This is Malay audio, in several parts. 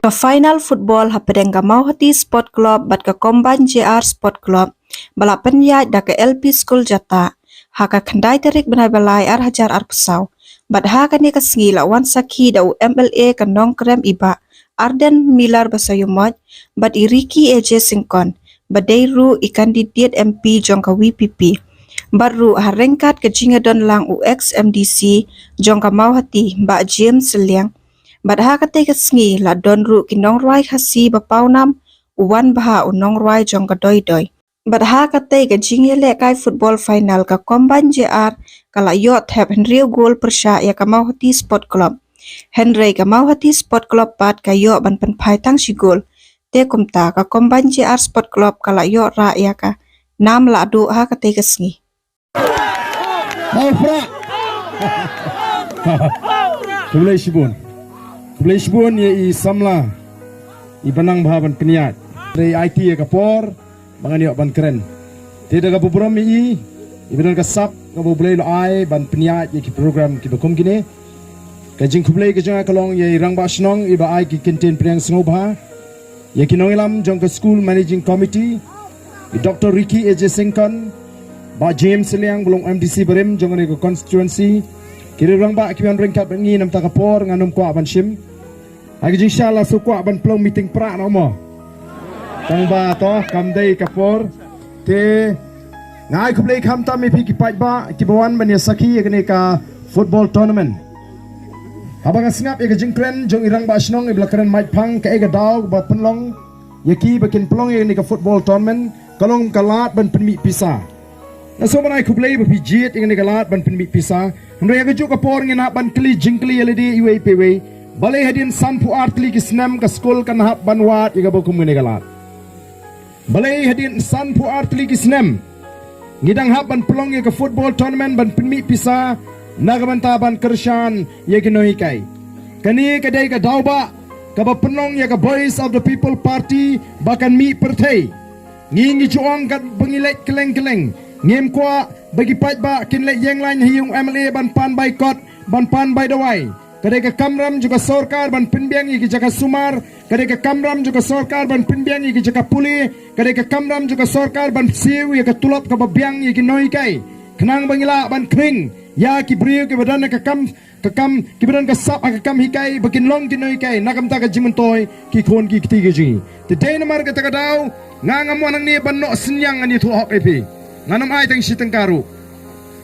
Ke final football hapedeng ke Mawhati Sport Club bat ke Combine JR Sport Club balap penyat da ke LP School Jatah haka kendai terik benai balai ar hajar ar pesau bat haka ni kesengi lawan sakhie da MLA ke nong krem iba Arden Milar basayumot bat iriki AJ Singkon badairu ikandidat MP jong ke WPP baru harengkat ke jingadon lang UX MDC jong ke Mawhati Mbak James Seliang Badha kate kesengi la don ru kinong ruai khasi bapau nam uwan baha unong ruai jong ka doi. Badha kate ke jingele kai football final ka Combine JR kala yot have Henry gol persya ya ka Mawhati Sport Club. Henry ka Mawhati Sport Club pat ka yo ban pen pai tang si gol. Te kumta ka Combine JR Sport Club kala yo ra ya ka nam la du ha kate kesengi. Kulai Sibun ye i samla i banang bahaban peniat dari IT ye kapor bangan yo ban keren tidak ka program i benar ka sap ka boleh lo ai ban peniat ye ki program ki bakom kini ka jing kublai ka jang kalong ye rang ba snong i ba ai ki kintin priang sngobha ye ki nongilam jong ka school managing committee i Dr. Ricky AJ Singkon ba James Liang belum MDC berem jong ni ka constituency kiri rang ba ki ban ringkat ban ngi nam ta kapor nganum kwa ban shim Agi inshallah sukwa ban plong meeting pra no mo. Tang ba to kam dei kapor te ngai kublai kam ta me pi ki pai ba ki bawan ban ya sakhie kene ka football tournament. Abang asngap e jing kren jong irang ba snong e blakran mai phang ka e ga daw ba penlong yaki bakin plong e ni ka football tournament kalong kalat ban penmi pisa. Na so banai kublai ba pi jit e ni kalat ban penmi pisa. Hamre ya ju kapor ngina ban kli jingkli eledi iwe pewe. Balai hadin sanpu artli ki snam ka skol kan hap banwat iga bokum ngene galat. Balai hadin sanpu artli ki snam ngidang hap ban pelong ka football tournament ban penmi pisa nagabanta ban kershan ye ki noi kai. Kani kadai ka dauba ka ba penong ya ka Voice of the People Party bakan mi perthai. Ngingi juang kat bengilek keleng-keleng. Ngem kwa bagi pat ba kinlek yang lain hiung MLA ban pan by court ban pan by the way. Kadai ka kamram juga sorkar ban pinbiang iki jaka sumar, kadai ka kamram juga sorkar ban pinbiang iki jaka puli, kadai ka kamram juga sorkar ban siu ya ka tulap ka babiang iki noi kai. Kenang bangila ban kring, ya ki brio ki badan ka kam ki badan ka sap ka kam hikai bakin long ki noi kai, nakam ta ka jimentoy ki khon ki kiti ji. Te dei namar ka ta ka daw, ngangam wanang ni ban no senyang ani thu hok epi. Nganam ai tang siteng karu.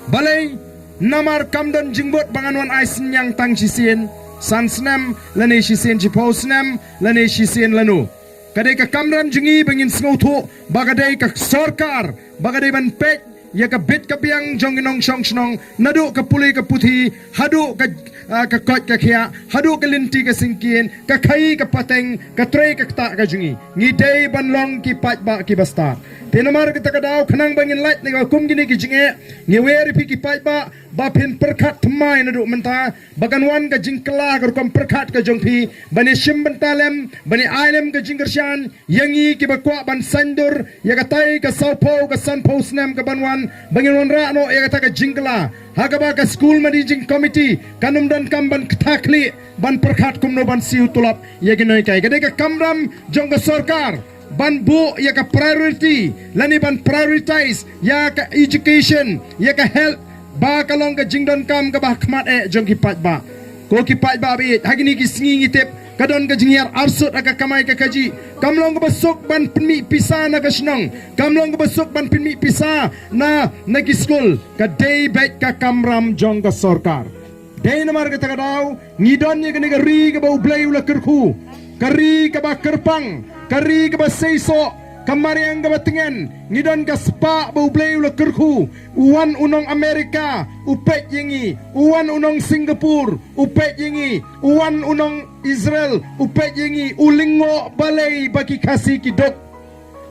Balai Namar kamdan jingbot banganwan ai senyang tang sisien san snam lane sisien jipo snam lane sisien lanu kadai ka kamram jingi bangin sngotu bagadai ka sorkar bagadai ban pet ya ka bit ka biang jonginong shong snong nadu ka puli ka puthi hadu ka kot ka khia hadu ka linti ka singkien ka khai ka pateng ka trei ka ta ka jingi ngidei ban long ki pat ba ki basta tenamar kita ka daw khanang bangin light ni ka kum gini ki jinge ngeweri pi ki pat ba bapin perkat thmai nadu menta baganwan ka jingkla ka kom perkat ka jongpi bani shim bentalem bani ailem ka jingershan yangi ki bakwa ban sandur ya ka tai ka saupo ka sanpo snam ka banwan bangin wan ra no ya ka jingkla hagaba ka school managing committee kanum dan kam ban thakli ban perkat kum no ban siu tulap ya ki noi kai kadai ka kamram jong ka sorkar ban bu ya ka priority lani ban prioritize ya ka education ya ka health ba kalong ka jingdon kam ka ba khmat e jong ki pat ba ko ki pat ba bi hagini ki singi ngitep kadon ka jingiar arsut aka kamai ka kaji kamlong ka basuk ban penmi pisa na ka snong kamlong ka basuk ban penmi pisa na ki school ka day bet ka kamram jong ka sorkar day namar ka ta daw ngidon ni ka ni ri ka ba ublay ula kerku kari ka ba kerpang kari ka ba seiso kamari ang gabatingan ngidon ka spa ba ublay ula kerku uwan unong Amerika upet yengi uwan unong Singapore upet yengi uwan unong Israel upet yengi ulingo balay bagi kasi kidok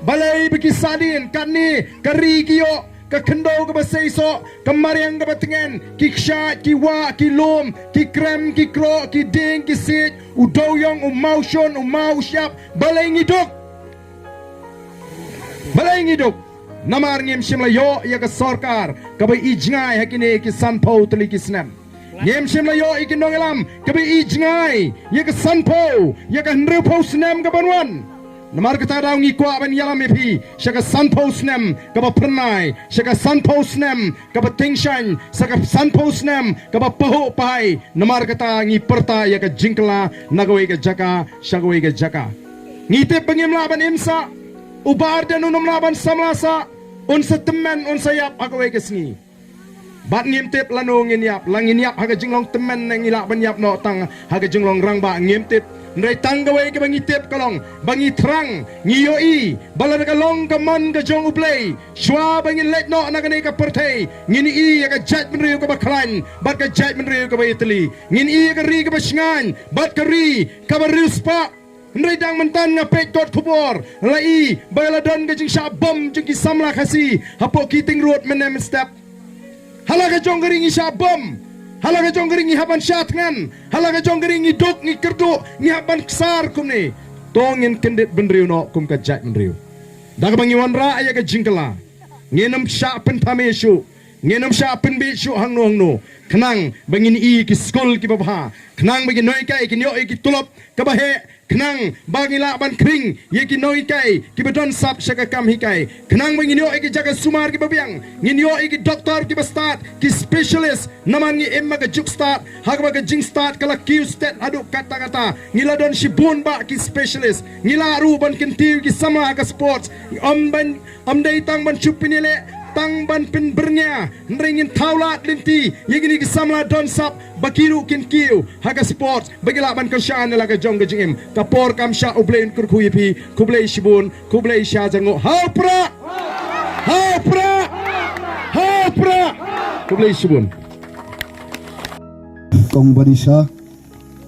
balay bagi sadin kani kari kiyo ka kendo ka basaiso kamari ang gabatingan kiksha kiwa kilom kikrem kikro kiding kisit udoyong umaushon umaushap balay ngidok balai ngiduk namar ngim shimla yo ya ka sarkar ka bai ijngai hakine ki sanpau tli ki snam Yem sim la yo ikin dong elam kabi I jingai ye ka sanpo ye ka hnru po snem ka banwan namar kata daw ngi kwa ban yalam epi shaka sanpo snem ka ba pernai shaka sanpo snem ka ba tingshan shaka sanpo snem ka ba paho pai namar kata ngi perta ye ka jingkla nagawe ka jaka shagawe ka jaka ngite pengim laban imsa Bah Arden unum laban samlasa unsa temen unsa yap agawe ka sngi Bat ngim tip lanu nginyap lang nginyap haga jinglong temen nang ilak banyap no tang haga jinglong rang ba ngim tip ndai tang gawe ke bangi tip kalong bangi terang ngiyoi bala ka long ka man ka jong uplay shwa bangi let no na ka pertai ngini I ka jat menriu ka baklan bat ka jat menriu ka baitli ngini I ka ri ka basngan bat ka ri ka baruspa ndai dang mentan ngapet kot kubor lai bala don ka jing shabam jing ki samla khasi hapo kiting road menem step halaga jong gering isya bom halaga jong gering haban syatngan halaga jong gering dok ngi kerdo ngi haban ksar kumni tongin kendit benriu no kum ka jat benriu daga bangi wanra aya ka jingkala ngenam sya pen tamesu ngenam sya pen bi syu hangno kenang bangin I ki skul ki babha kenang bagi noi kai ki nyo ki tulop ka bahe kenang bagi laban kring ye ki noi kai ki bedon sap syaka kam hikai kenang bagi nyo ki jaga sumar ki babiang nginyo ki doktor ki bastat ki specialist naman ngi emma ka juk start hagba ka jing start kala ki stat aduk kata-kata ngila don shibun ba ki specialist ngila ru ban kentiu ki sama ka sports om dai tang ban chupinile tang ban pin bernya nringin taulat linti yegini ki samla don sap bakiru kin kiu haga sports bagila ban kashan la ka jong ka jingim kapor kam sha ublein kur kuyipi kublei shibun kublei sha jango hapra kublei shibun kong badisha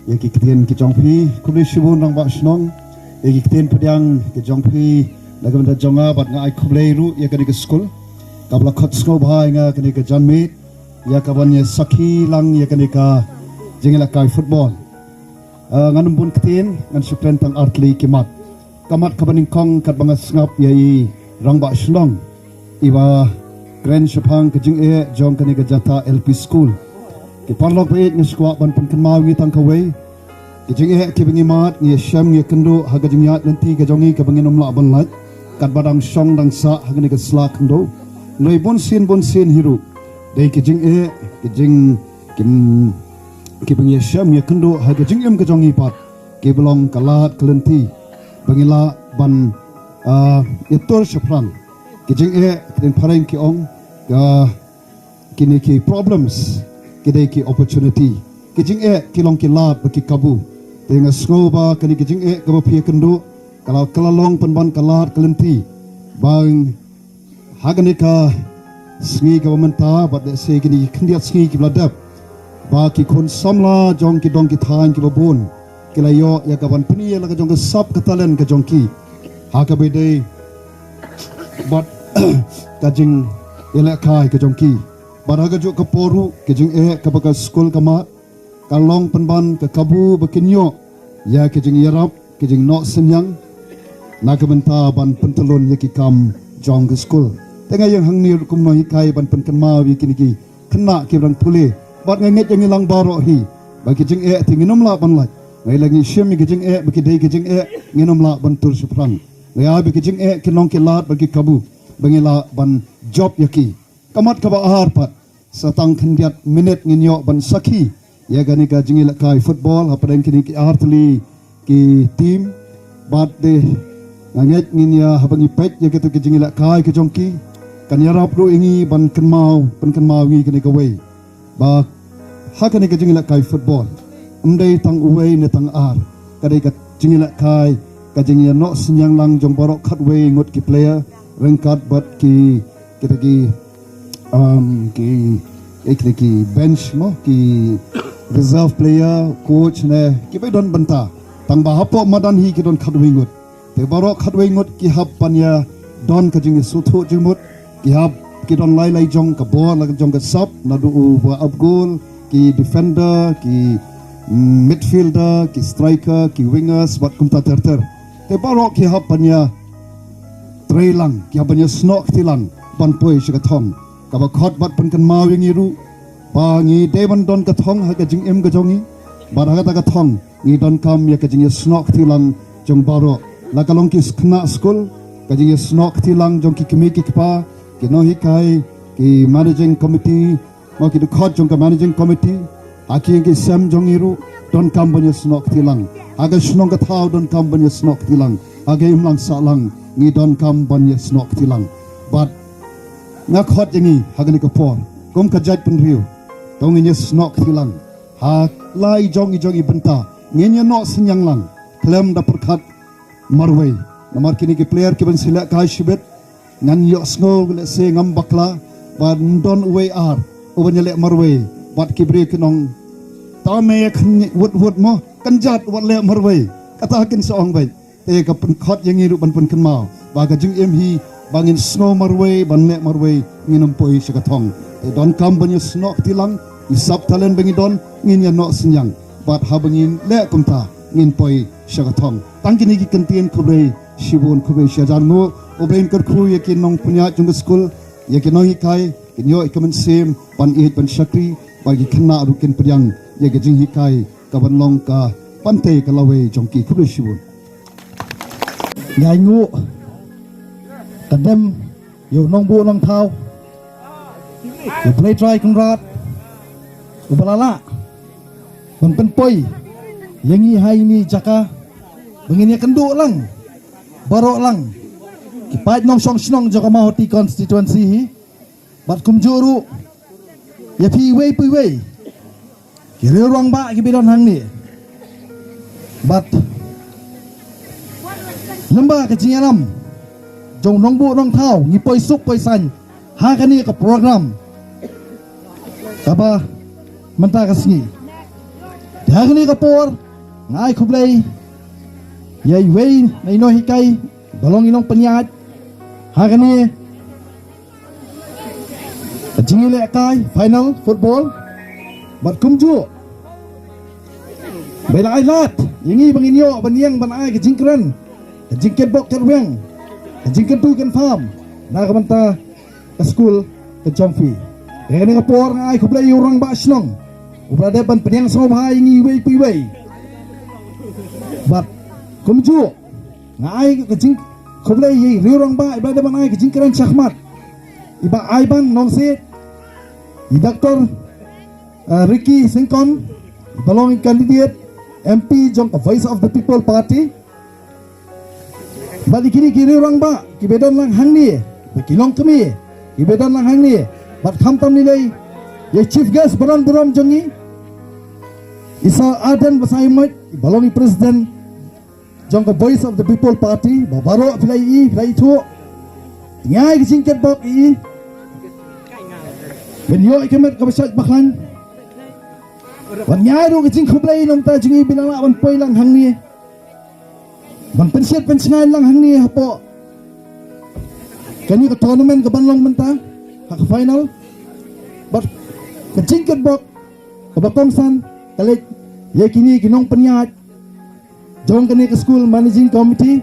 ye ki kiten ki jongpi kublei shibun rang ba snong ye ki kiten padiang ki jongpi lagam da jonga bat nga ai kublei ru ye ka di school kabla khot snow bhai nga kani ka janmit ya kaban ya sakhie lang ya kani ka jingela kai football nganum bun ktin ngan sukren tang artli kimat kamat kabaning kong kat banga ngap yai rangba shlong iba grand shapang ka jing e jong kani ka Jatah LP school ki parlok be ngi skwa ban pun kan mawi tang ka wei ki jing e ki bingi mat ngi sham ngi kendo haga jing yat nanti ka jongi ka bangi nom la ban lat kat badang shong dang sa haga ni ka slak ndo noi bon sin hiru dei ki jing e ki jing ki bangi sham ya kendo ha ki jing em ka jongi pat ki belong kalat kelenti bangila ban itor shapran ki jing e kin pareng ki ong ka kini ki problems ki dei ki opportunity ki jing e ki long ki lat ba ki kabu tenga snoba kani ki jing e ka ba pia kendo kalau kalalong penban kalat kelenti bang Haganika sngi governmenta but they say gini khndiat sngi ki bladap ba ki khon samla jong ki dong ki thain ki babun kilayo ya gaban pni la ka jong ka sap ka talen ka jong ki ha ka be dei but ka jing ela kai ka jong ki bara ga jo ka poru ki jing e ka ba ka school ka ma ka long penban ka kabu ba kinyo ya ki jing yarap ki jing no senyang na ka benta ban pentelon ya ki kam jong ka school tengah yang hang ni kum no hikai ban pen kan ma wi kini ki kena ki rang pule bat ngai yang lang baro hi bagi jing e tinginom la ban la ngai lagi shim ki jing e bagi dei ki jing e nginom la ban tur suprang ngai abi ki jing e kinong ki lat bagi kabu bagi la ban job yaki kamat ka ba ahar pat satang khendiat minute nginyo ban sakhie ya gani ka jing la kai football apa deng kini ki artli ki team bat de ngai nginya habangi pek ya ketu ki jing la kai ki jongki kan yarap ru ingi ban kenmau ngi kini kawai ba hakani ka jingila kai football umdai tang uwei ne tang ar kadai ka jingila kai ka jingya no senyang lang jong borok khat wei ngot ki player rengkat bat ki kita ki bench mo ki reserve player coach ne ki be don banta tang ba hapo madan hi ki don khat wei ngot te borok khat wei ngot ki hap panya don ka jingya suthu jimut ki hab ki don lai jong ka bor la jong ka sap na du wa up goal ki defender ki midfielder ki striker ki wingers wat kum ta ter te barok ki hab panya trailang ki hab panya snok tilang ban poi shika thom ka ba khot bat pan kan ma wingi ru pa ngi deban don ka thong ha ka jing em ka jongi bar ha ta ka thong ngi don kam ya ka jing snok ti lang jong baro la ka long ki skna school ka jing snok ti lang jong ki kemi ki pa ki no hi kai ki managing committee mo ki khot jong ka managing committee aki ki sam jong iru don kam ban snok ti lang aga snong ka thau don kam ban snok ti lang aga im lang sa lang ngi don kam ban snok ti lang but nga khot yangi hagani ka por kom ka jaj pen riu tong ngi snok ti lang ha lai jong i benta ngenya no senyang lang klem da perkhat marway namar kini ki player ki ban sila kai shibet ngan yo sngo le se ngam bakla ban don way ar uban le marway wat ki bre kinong ta me wut mo kan jat wat le marway kata kin song bai te ka pen khot yangi ru ban pun kan mau ba ka jing em hi bangin snow marway ban le marway nginam poi shikathong te don kam ban snok tilang isap talen bangi don ngin ya no senyang bat ha bangin le kumta ngin poi shakathong tangkini ki kentien khubei shibun khubei shajan mo obein kar khru yakin nong punya jung school yakin no hi kai kinyo ikamen sem ban it ban shakri bagi khna rukin pryang yake jing hi kai ka ban long ka pante ka lawe jongki khubei shibun nhai ngu tận đêm yêu nong bu nong thao yêu play try con rat ubalala kon pen poi yangi hai ni jaka begini kendu lang barok lang kipat nong song snong jaka mawhati constituency hi bat kum juru ya pi wei kiri ruang ba ki bidon hang ni bat lamba ke jingalam jong nong bu nong thau ngi poi suk poi san ha kani ka program kaba menta ka singi ha kani ka por ngai khublei yai wei nei no hikai balong inong penyat ha kani ka jingile kai final football bat kumju belai lat yangi banginyo baniang banai ke jingkran jingken bok terweng jingken tu kan farm na ka manta ka school ka jongfi ini ka por ngai ko play orang ba snong ubra de ban penyang so hai ngi wei pi wei bat kumju ngai ka jing ko play yi orang ba ibra de ban ai ka jingkran chakmat iba aiban nong se i doctor Ricky Singkon belong candidate MP jong ka Voice of the People Party bat kini kiri orang ba ki bedon lang hang ni kilong kami ki bedon lang hang ni bat khampam ni lei ye chief guest baran buram jongi isa Arden basai mat balongi president jong ka Voice of the People Party ba baro filai thu ngai ki singket bok i ben yo ikemet ka basat baklan ban nyai ro ki sing khublai nom ta jingi binala ban poi lang hang ni ban pensiat pensingai lang hang ni hapo kani ka tournament ka banlong menta ka final but ka jingket bok ka bakom san kale ye kini kinong penyat jong kani ka school managing committee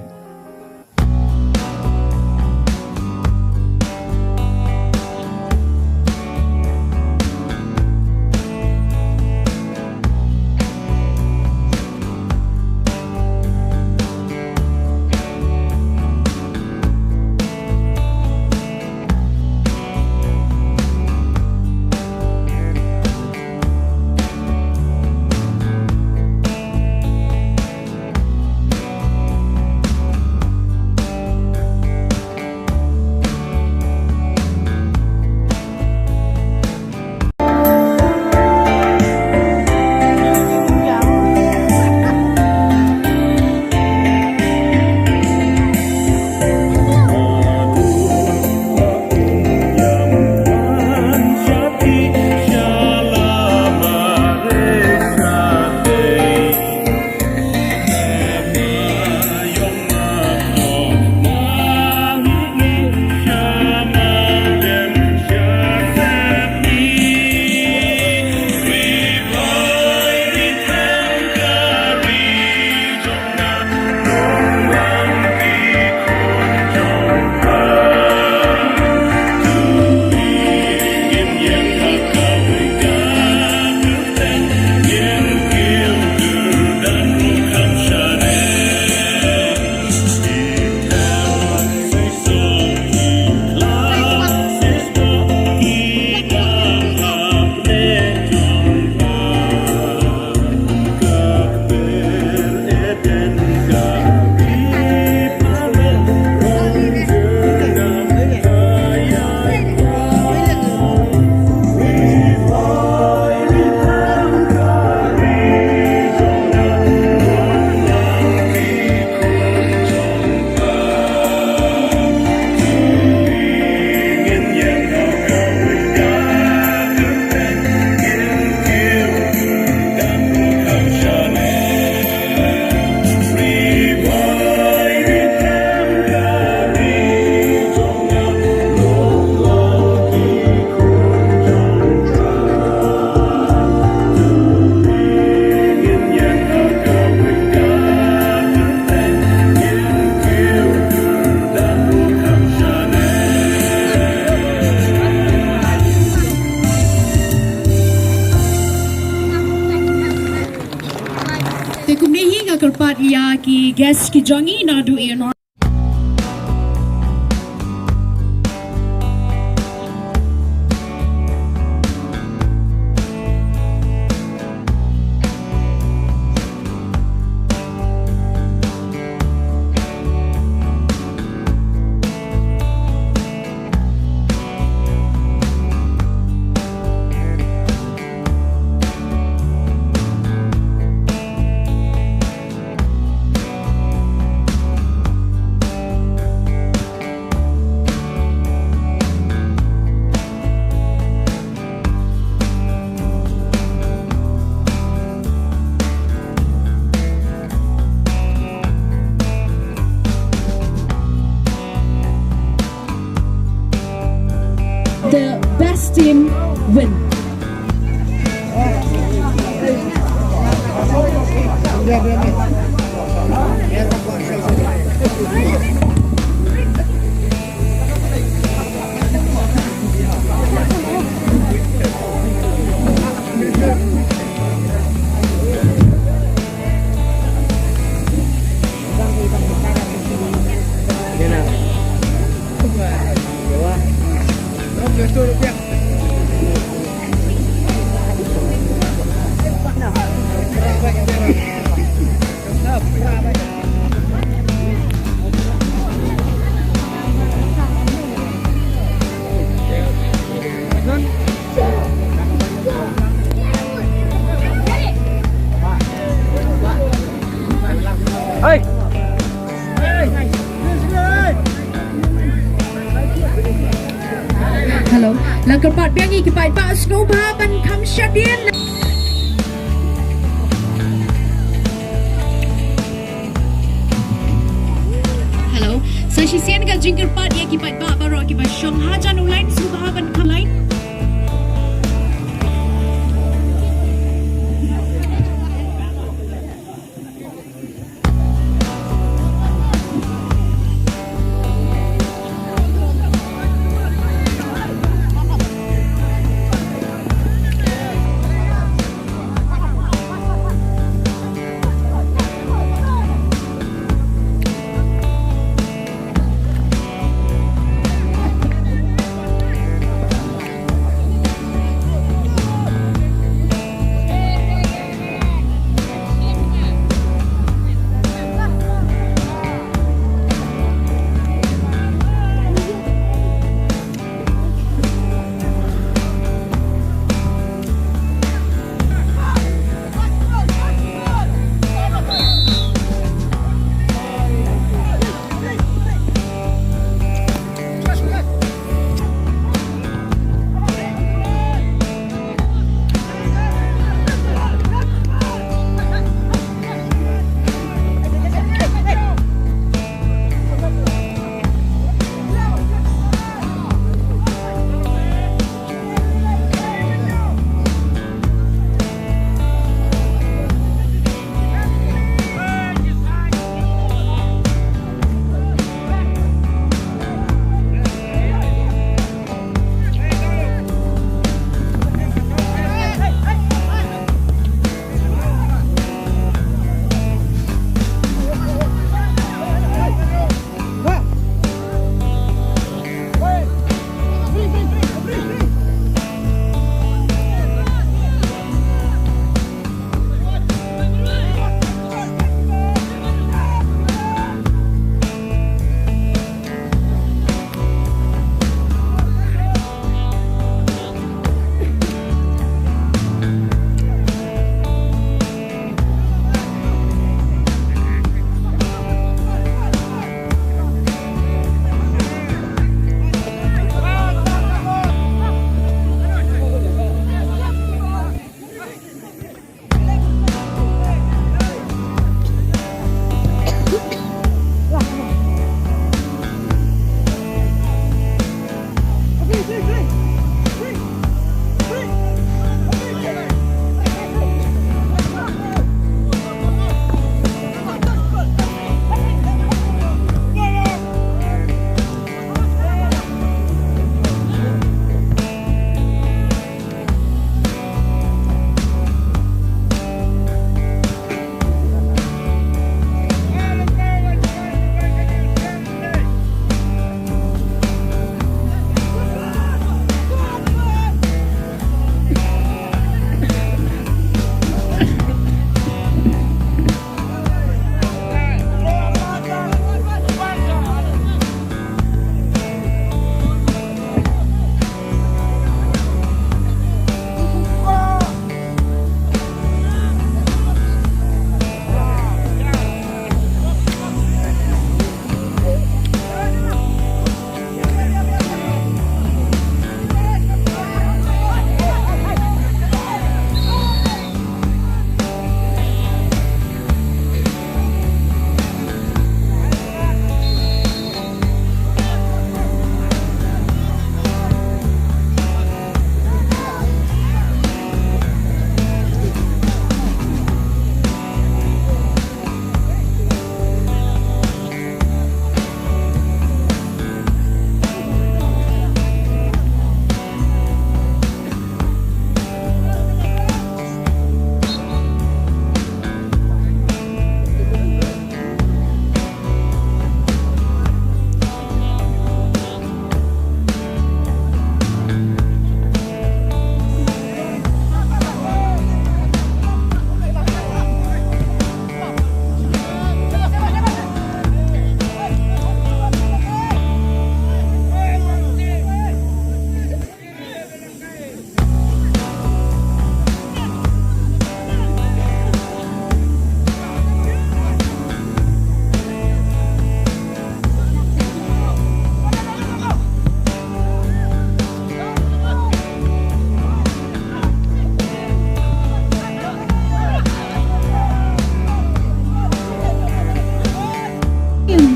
Kumnehi nga kerpat ia ki gas ki jangi nadu ian. The best team win. Hello, lang kerpat biangi ki pai pa snowba ban kam shadien. Hello, so she sian ga jing kerpat ia ki pai pa baro ki ba shong ha jan ulain snowba ban kam lain.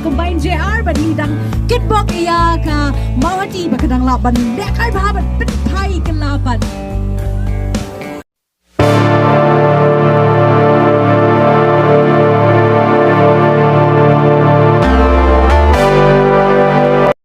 combine JR ban lidang kitbok iya ka mawhati ba kadang laban dekar ba ban pen thai kan laban